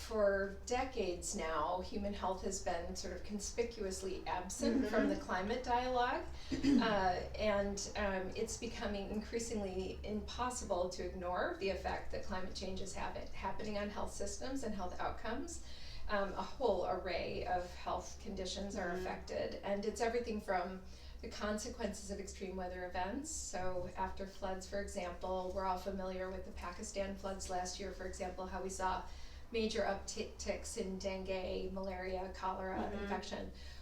for decades now, human health has been sort of conspicuously absent from the climate dialogue, and it's becoming increasingly impossible to ignore the effect that climate change is happening on health systems and health outcomes. A whole array of health conditions are affected, and it's everything from the consequences of extreme weather events. So after floods, for example, we're all familiar with the Pakistan floods last year, for example, how we saw major upticks in dengue, malaria, cholera infection.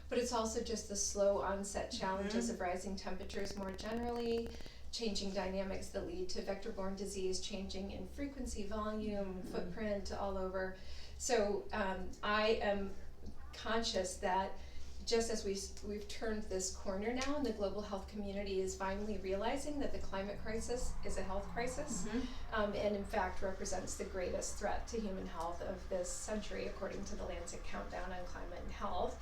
But it's also just the slow onset challenges of rising temperatures more generally, changing dynamics that lead to vector-borne disease, changing in frequency, volume, footprint all over. So I am conscious that just as we've turned this corner now, and the global health community is finally realizing that the climate crisis is a health crisis, and in fact represents the greatest threat to human health of this century, according to the Lancet Countdown on Climate and Health.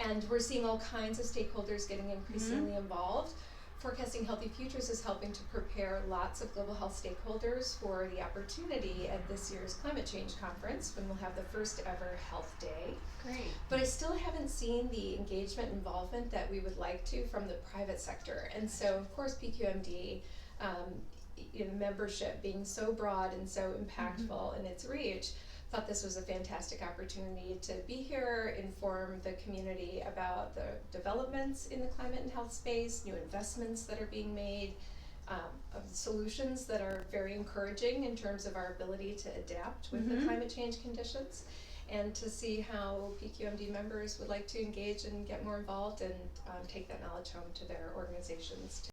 And we're seeing all kinds of stakeholders getting increasingly involved. Forecasting Healthy Futures is helping to prepare lots of global health stakeholders for the opportunity at this year's Climate Change Conference, when we'll have the first ever Health Day. Great. But I still haven't seen the engagement and involvement that we would like to from the private sector. And so, of course, PQMD, membership being so broad and so impactful in its reach, thought this was a fantastic opportunity to be here, inform the community about the developments in the climate and health space, new investments that are being made, of solutions that are very encouraging in terms of our ability to adapt with the climate change conditions, and to see how PQMD members would like to engage and get more involved and take that knowledge home to their organizations.